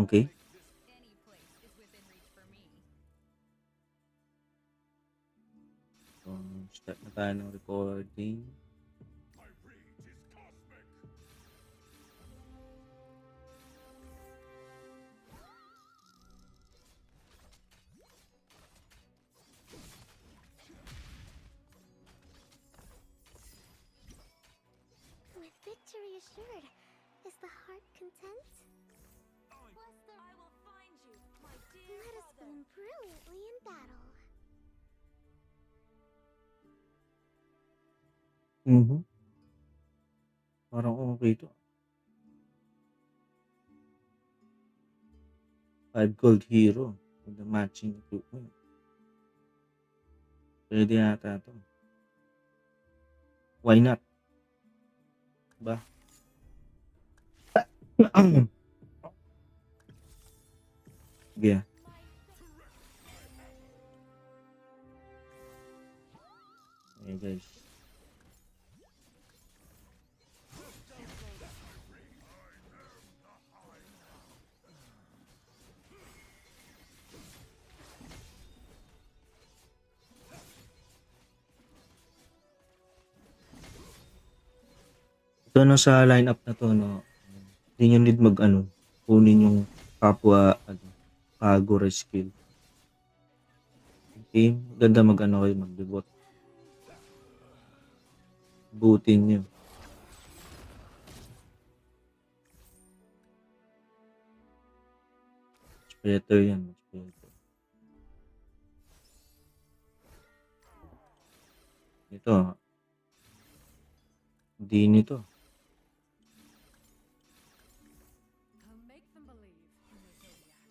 Okay. So, start na tayo ng recording. With victory assured, is the heart content? I will find you, my dear Let us father. bloom brilliantly in battle. Mhm. Parang okay to. 5 gold hero with the matching equipment. Pwede yata to. Why not? Diba? Yeah. Okay, guys. Ito no sa lineup na to, no, hindi nyo need mag-ano, kunin yung kapwa, Kagura skill. Okay? Ganda mag-ano kayo, mag-debot. Butin nyo. Much better yan. Much better. Ito, hindi nito. Make them believe in the Zodiac.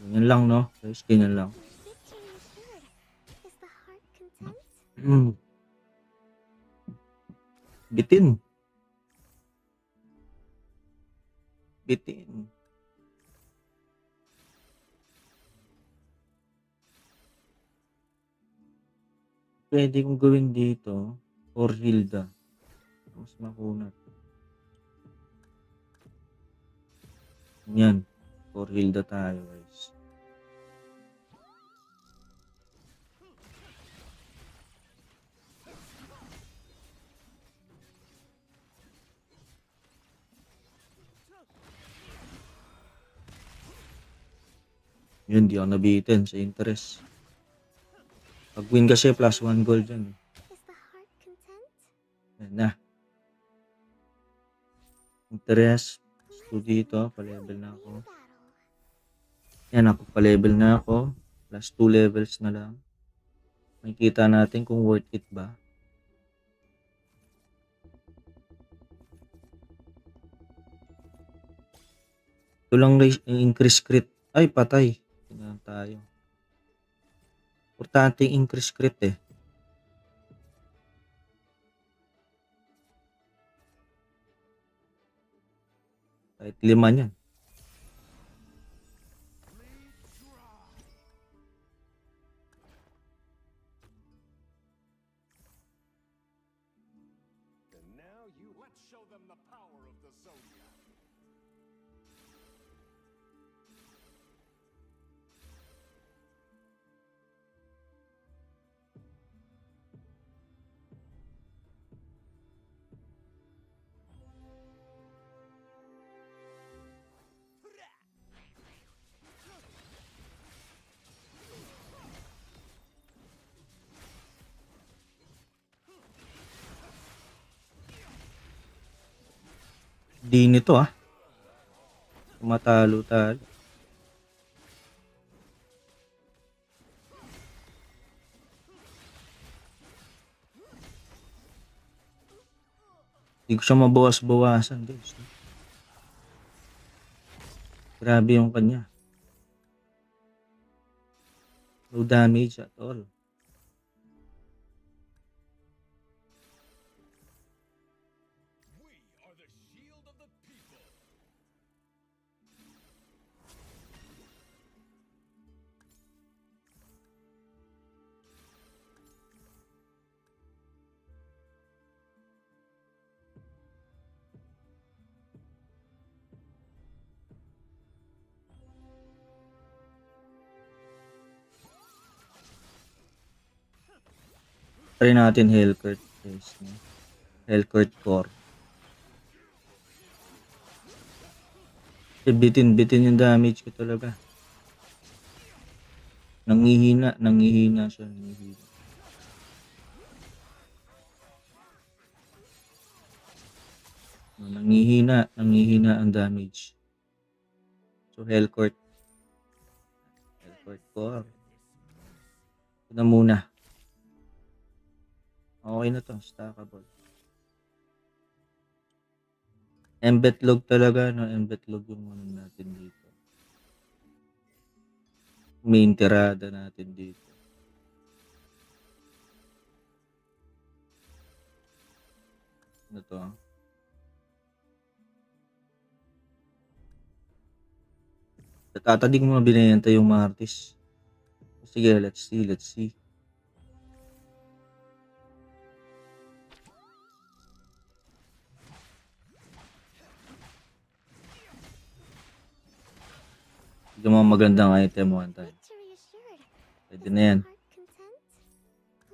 Ganyan lang, no? Guys, ganyan lang. With victory assured, is the heart content? Bitin. Bitin. Pwede kong gawin dito or Hilda. Mas makunat. Yan. For Hilda tayo, guys. Yun, di ako nabitin sa interest. Pag win kasi, plus 1 gold yan. Is the heart content? Yan na. Interest. So Let us dito, bloom pa-level na brilliantly ako. in battle. Yan, ako pa-level na ako. Plus 2 levels na lang. Makikita natin kung worth it ba. Ito lang guys, yung increase crit. Ay, patay. Tingnan tayo. Importante yung increase crit eh. Kahit 5 yan. And now let's show them the power of the Zodiac. Di nito ah. Tumatalo-talo. Di ko siya mabawas-bawasan guys. Grabe yung kanya. No damage at all. We are the shield of the people. Try natin Hellcourt guys. No? Hellcourt core. Bitin yung damage ko talaga. Nangihina siya. Nangihina ang damage. So Hellcourt core. Ito na muna. Okay na to, stackable. Embetlog talaga, no? Embetlog yung ano natin dito. Main tirada natin dito. Ano to? Tatadig mo binayanta yung Martis. Sige, let's see. Ito mga magandang item one time. Victory assured. Pwede Is na the yan. heart content?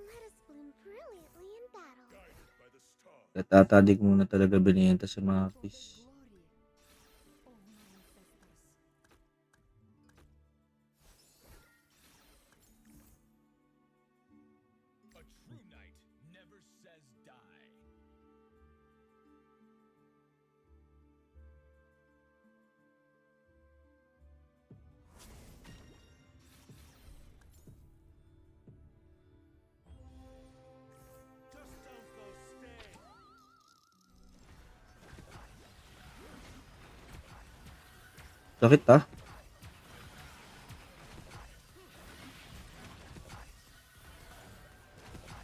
Let us bloom brilliantly in battle. Guided by the stars. Tatadig muna talaga binayanta sa Martis. A true knight never says die. Just don't go stay. Sakit ah.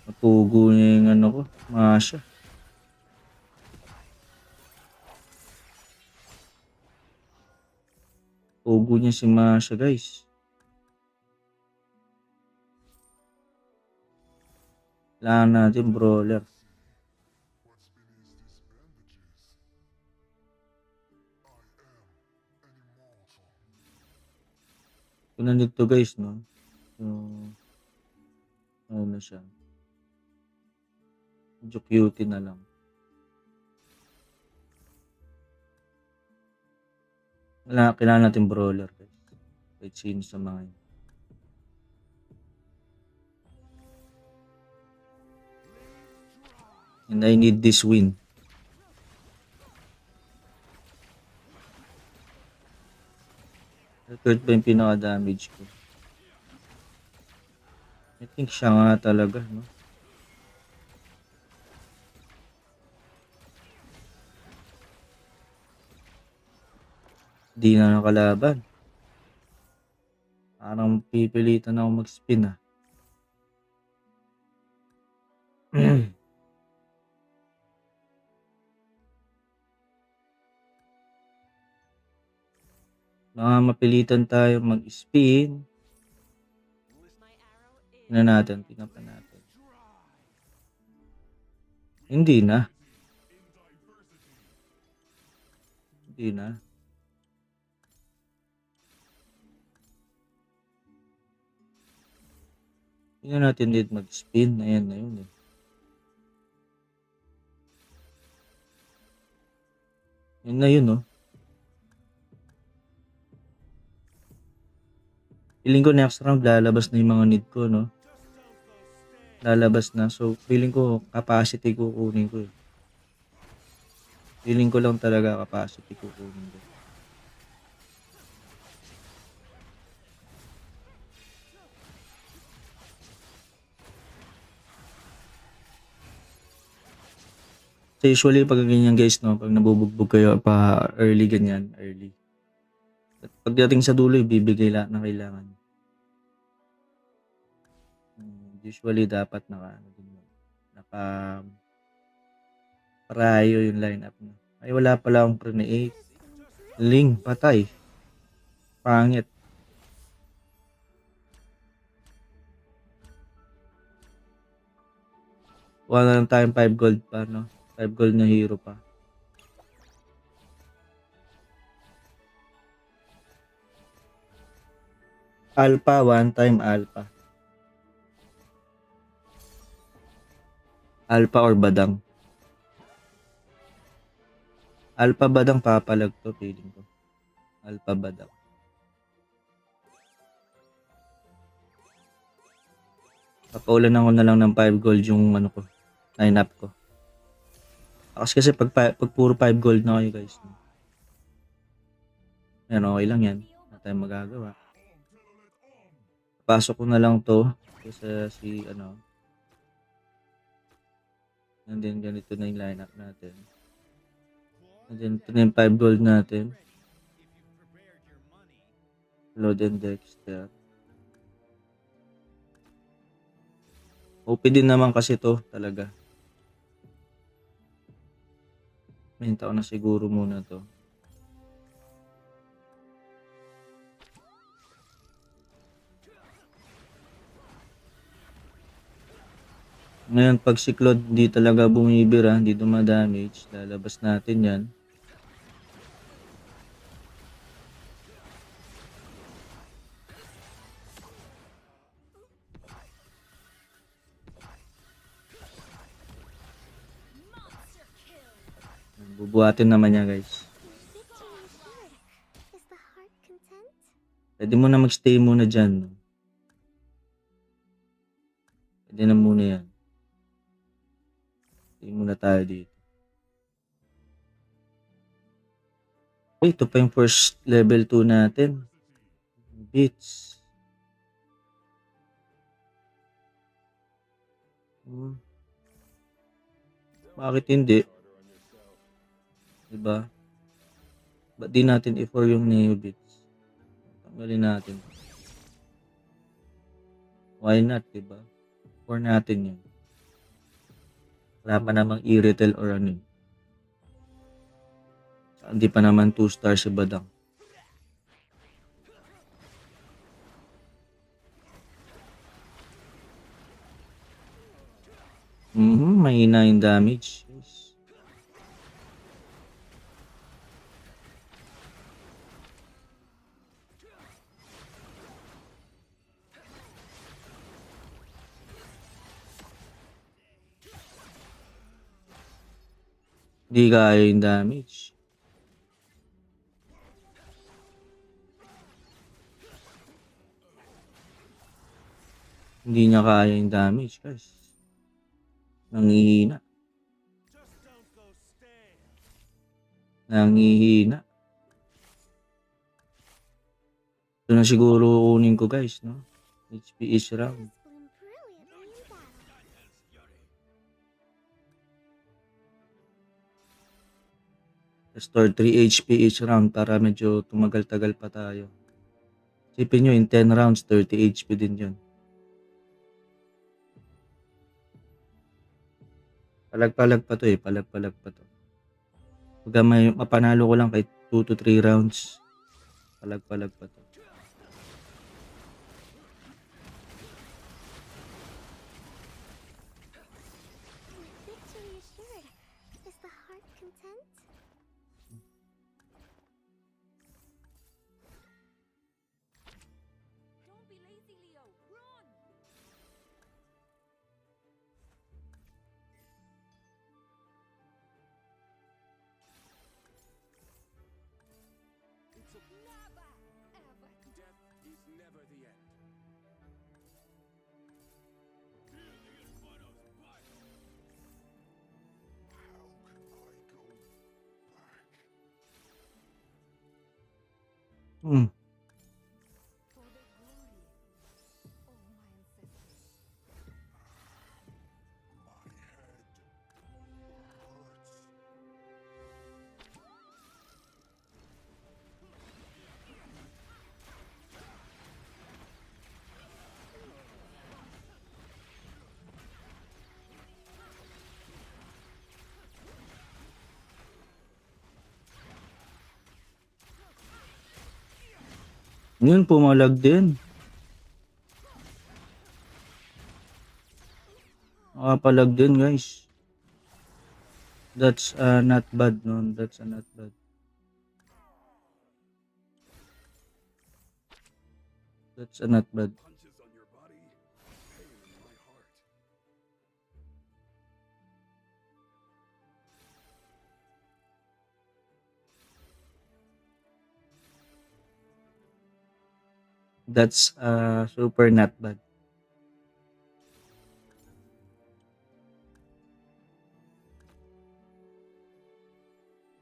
Napugo niya yung ano ko. Masya. Pugo niya si Masya guys. Kailangan natin brawler. What's beneath these bandages? I am an immortal. Kung nandito guys, no? Ano na siya. Medyo cutie na lang. Kailangan natin brawler guys. Kahit sino sa mga yun. And I need this win. Record ba yung pinaka-damage ko? I think siya nga talaga, no? Di na nakalaban. Parang pipilitan ako mag-spin ah. Baka mapilitan tayo mag-spin. Tingnan pa natin. Hindi na. Tingnan natin dito mag-spin. Ayan na yun eh. Yun na yun, no? Feeling ko next round lalabas na yung mga need ko, no? Lalabas na. So, feeling ko capacity kukunin ko eh. Feeling ko lang talaga capacity kukunin ko. Kasi Basta usually pag ganyan guys, no, pag nabubugbog kayo pa early ganyan, early. At pagdating sa dulo, ibibigay lahat ng kailangan. Usually dapat naka parayo yung lineup mo. Ay wala pala akong create. Ling, patay. Pangit. Wala lang tayong 5 gold pa, no? 5 gold na hero pa. Alpha, one time alpha. Alpha or badang. Alpha badang papalag to, feeling ko. Alpha badang. Papaulan ako na lang ng 5 gold yung ano ko, lineup ko. Kasi pag puro 5 gold na kayo guys. Yan, okay lang yan. Wala tayong magagawa. Pasok ko na lang to. Kasi si ano. And then ganito na yung lineup natin. And then ito na yung 5 gold natin. Load and Dexter. OP din naman kasi to talaga. Minta ko na siguro muna to. Ngayon pag si Claude hindi talaga bumibira, hindi dumadamage, lalabas natin yan. Bubuhatin naman niya guys. Victory assured. Is the heart content? Pwede mo na magstay muna dyan. Pwede na muna yan. Stay muna tayo dito. Okay, ito pa yung first level 2 natin. Beats. Bakit hindi? Diba? Ba't di natin i-4 yung Neo Beats? Tanggalin natin. Why not, diba? 4 natin yun. Wala pa namang i-retail or ano. Hindi pa naman 2 stars si Badang. Mahina yung damage. Yes. Hindi kaya yung damage. Hindi niya kaya yung damage, guys. Nangihina. Nangihina. Ito na siguro kunin ko, guys, no? HP is round. Bloom brilliantly in battle. Restore 3 HP each round para medyo tumagal-tagal pa tayo. Sipin nyo, in 10 rounds, 30 HP din yun. Palag-palag pa to eh. Palag-palag pa to. Pagka may mapanalo ko lang kahit 2 to 3 rounds. Palag-palag pa to. Victory assured. Is the heart content? Don't be lazy, Leo. Run! Never, ever. Death is never the end. How can I go back? For the glory of my ancestors. My head hurts. Yun, pumalag din. Nakapalag din, guys. That's not bad, no? That's not bad. That's not bad. Punches on your body, pain in my heart. That's super not bad.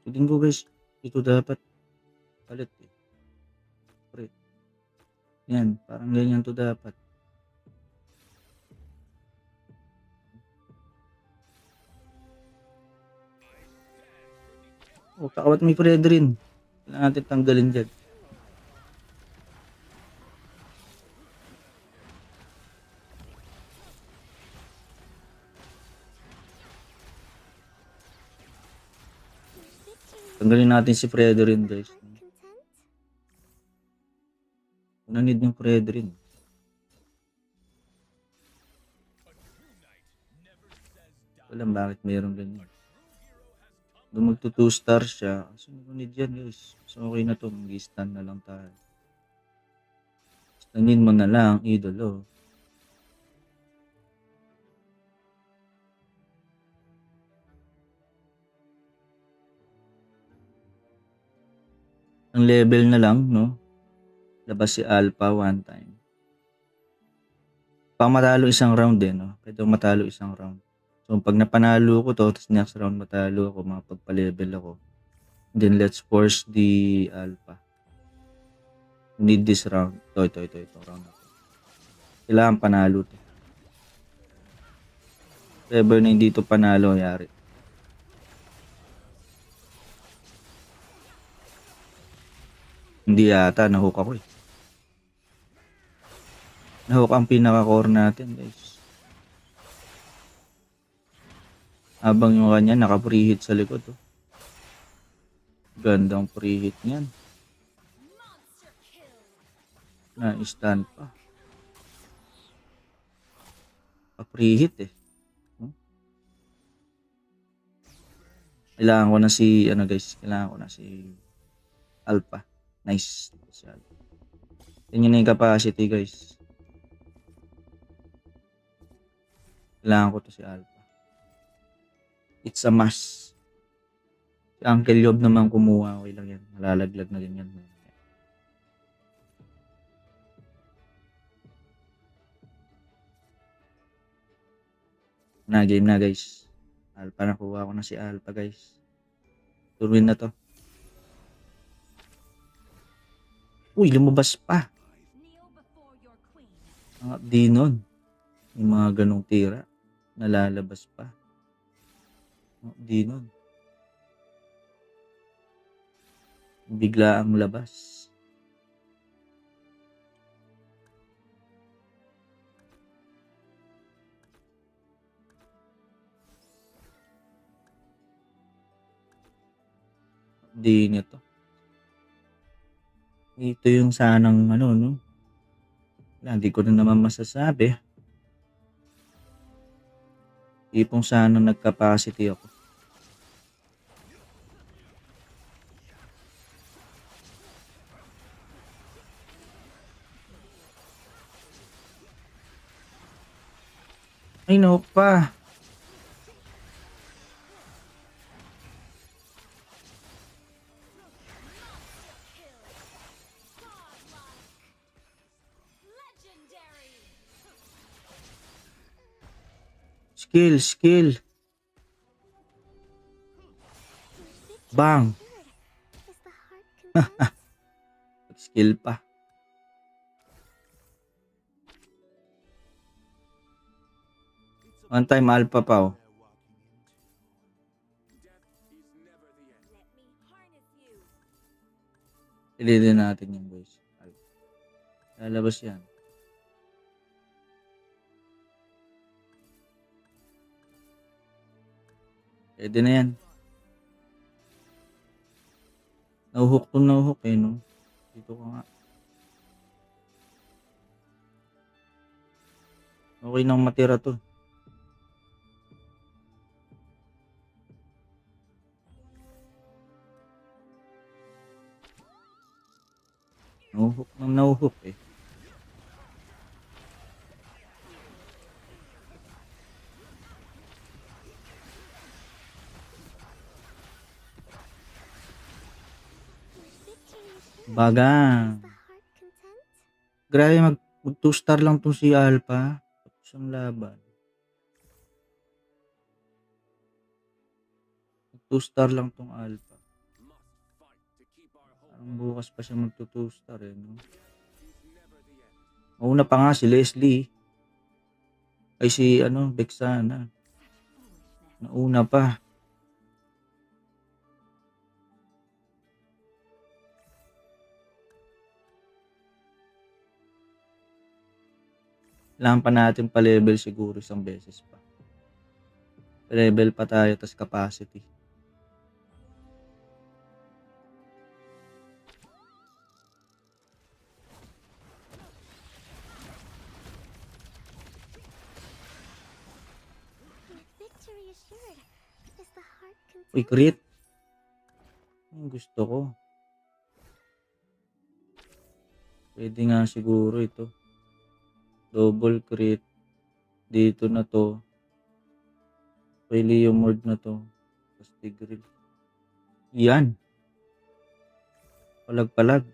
Tingin ko guys, ito dapat palit eh. Pre. Yan, parang ganyan to dapat. Oh, kakawat may Fred rin. Kailangan natin tanggalin dyan. Tanggalin natin si Fred rin guys. Heart content? Ano need ng Fred rin? Alam bakit mayroong ganyan. Kung magto 2 star siya, so need yan guys. So okay na to, mag-stand na lang tayo. Stanin mo na lang, idolo. Ang level na lang, no? Labas si Alpha one time. Pang matalo isang round din, no? Pwede matalo isang round. So, pag napanalo ko to, tapos next round matalo ako, makapagpa-level ako. Then, let's force the Alpha. Need this round. Ito, round ako. Kailangan panalo to. If ever na hindi to panalo, yari. Hindi yata, nahook ako eh. Nahook ang pinaka-core natin, guys. Habang yung kanya naka-preheat sa likod, oh. Gandang preheat niyan. Na-stand pa. Pa-preheat eh. Kailangan ko na si, kailangan ko na si Alpha. Nice. Yan na yung capacity, guys. Kailangan ko to si Alpha. It's a must. Si Uncle Yob naman kumuha. Okay lang yan. Malalaglag na din yan. Na game na guys. Alpha nakuha ko na si Alpha guys. Turuin na to. Uy, lumabas pa. Di nun. Yung mga ganong tira. Nalalabas pa. Di nun. Bigla ang labas. Di nito. Ito yung sanang no? Hindi ko na naman masasabi. Ipong sana nag-capacity ako. Ay, no pa. Skill. Bang. Is the heart content? Skill pa. One time Alpha pa oh. Ililin natin yung boys. Lalabas yan. Pwede na yan. Nauhook eh no. Dito ka nga. Okay nang matira to. Nahuhook nang nahuhook eh. Victory assured. Bagang. Is the heart content? Grabe mag 2 star lang tong si Alpha. Tapos ang laban. 2 star lang tong Alpha. Must fight to keep our hope. Parang bukas pa siya magto 2 star eh. No? Is never the end. Mauna pa nga si Leslie. Ay si Vexana. Nauna pa. Kailangan pa natin pa-level siguro isang beses pa. Level pa tayo tas capacity. With victory assured. Is the heart Uy, content? crit. Ang gusto ko. Pwede nga siguro ito. Double crit. Dito na to. Leomord na to. Tapos Tigreal. Yan. Palag-palag.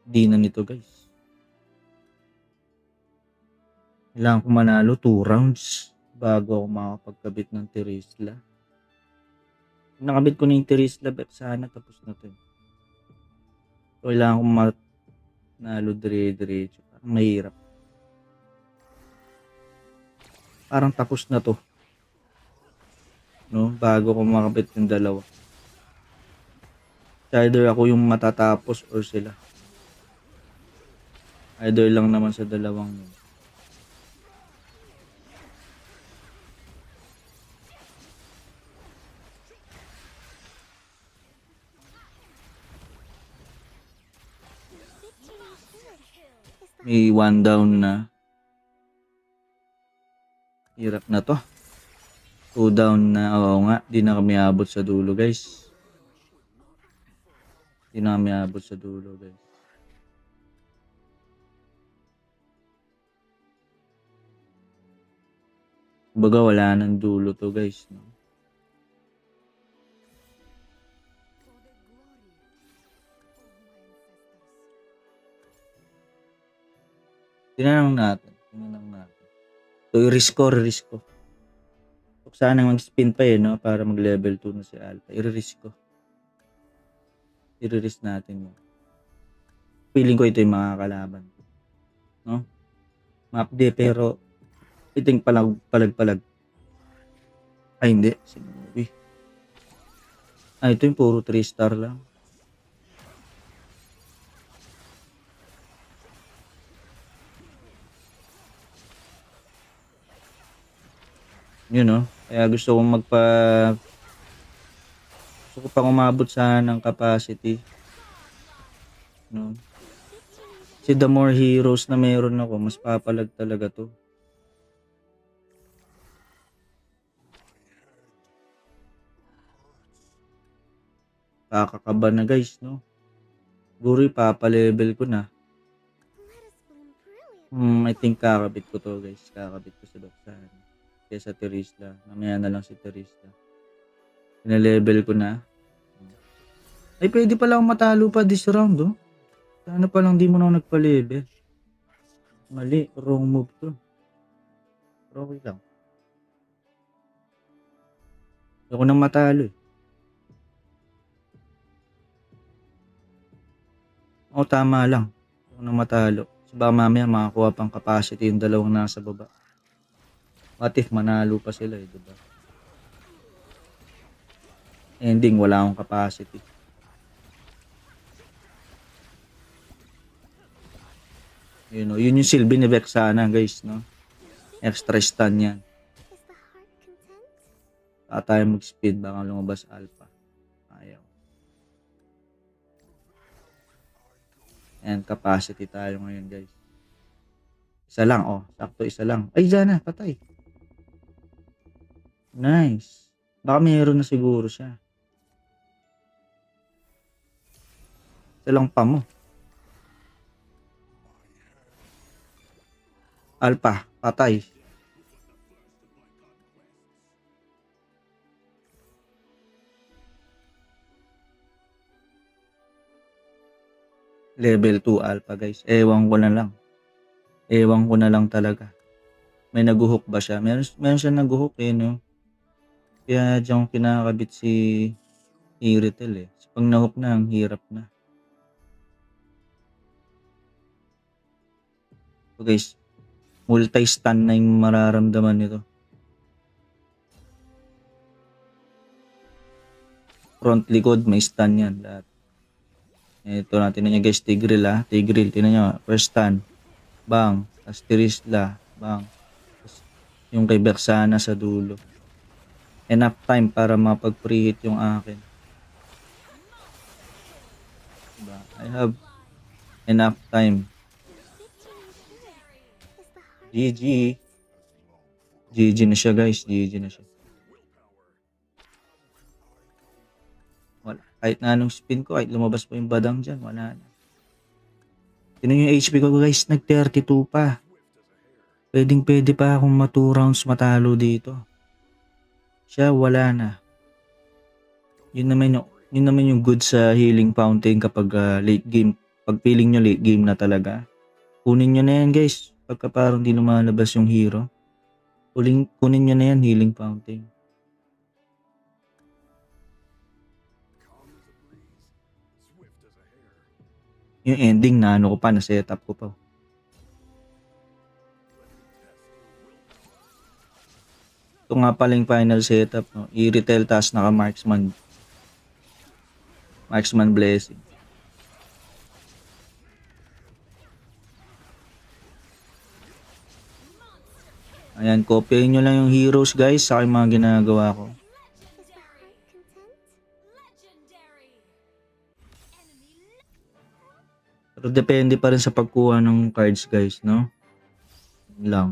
Di na nito guys. Kailangan ko manalo 2 rounds bago ako makapagkabit ng Terisla. Nakabit ko na yung Terisla sana tapos na to. So, kailangan ko manalo dire-diretso. Parang mahirap. Parang tapos na to. No? Bago ko makabit yung dalawa. Either ako yung matatapos or sila. Either lang naman sa dalawang yun. Victory assured. Is the May 1 down na. Hirap na to. 2 down na. Oo nga. Di na kami abot sa dulo guys. Di na kami abot sa dulo guys. Kumbaga wala nang dulo to guys. No? For the glory of my ancestors. Tinanong natin. So, i-risk ko. Kung sana mag-spin pa no? Para mag-level 2 na si Alpha. I-risk ko. I-risk natin yun. Feeling ko ito yung makakalaban. No? Map di, pero iting palag. Ay, hindi. Sinuwi. Ito yung puro 3 star lang. Yun, no? Kaya gusto ko pang umabot sana ng capacity. No? Kasi the more heroes na meron ako, mas papalag talaga to. Kakakaba na guys, no? Siguro ipapalevel ko na. let us bloom brilliant. I think kakabit ko to guys. Kakabit ko sa Doksan. Kaya sa Terisla. Mamaya na lang si Terisla. Pinalevel ko na. Ay, pwede pala akong matalo pa this round, oh. Sana palang di mo na ako nagpa-level. Mali, wrong move to. Pero okay lang. Ayoko nang matalo eh. O, tama lang. Ayoko nang matalo. Kasi baka mamaya makakuha pang capacity yung dalawang nasa baba. What if manalo pa sila eh, diba? Ending, wala akong capacity. Yun yung silbi ni Vexana guys, no? Extra stun yan. Is the heart content? Saka tayo mag-speed, baka lumabas alpha. Ayaw. And capacity tayo ngayon, guys. Isa lang, oh. Sakto, isa lang. Ay, dyan na. Patay. Nice. Baka mayroon na siguro siya. Isa lang pa mo. Alpha. Patay. Level 2 alpha, guys. Ewan ko na lang. Ewan ko na lang talaga. May naguhook ba siya? Meron siya naguhook eh, no? Kaya diyan ko kinakabit si Iritel eh. So, pag nahook na, ang hirap na. So guys, multi-stun na yung mararamdaman nito. Front, likod, may stun yan lahat. Ito natin na guys, Tigreal ah. Tigreal, tinan nyo. First stun. Bang. Asterisla. Bang. Tas yung kay Vexana sa dulo. Enough time para mapag-preheat yung akin. Diba? I have enough time. Victory assured. Is the heart GG. GG na siya guys. GG na siya. Wala. Kahit na anong spin ko, kahit lumabas pa yung badang dyan, wala na. Tinan yung HP ko guys, nag 32 pa. Pwede pa akong 2 rounds matalo dito. Siya, wala na. Yun naman yung good sa healing fountain kapag late game. Pag feeling nyo late game na talaga. Kunin nyo na yan guys. Pagka parang di lumalabas yung hero. Kunin nyo na yan, healing fountain. Yung ending na ano ko pa, na setup ko pa. Ito nga pala yung final setup, no? I-retail task naka marksman blessing. Ayan, copyahin nyo lang yung heroes guys sa aking mga ginagawa ko. is the heart content? Pero depende pa rin sa pagkuha ng cards guys, no? Yun lang.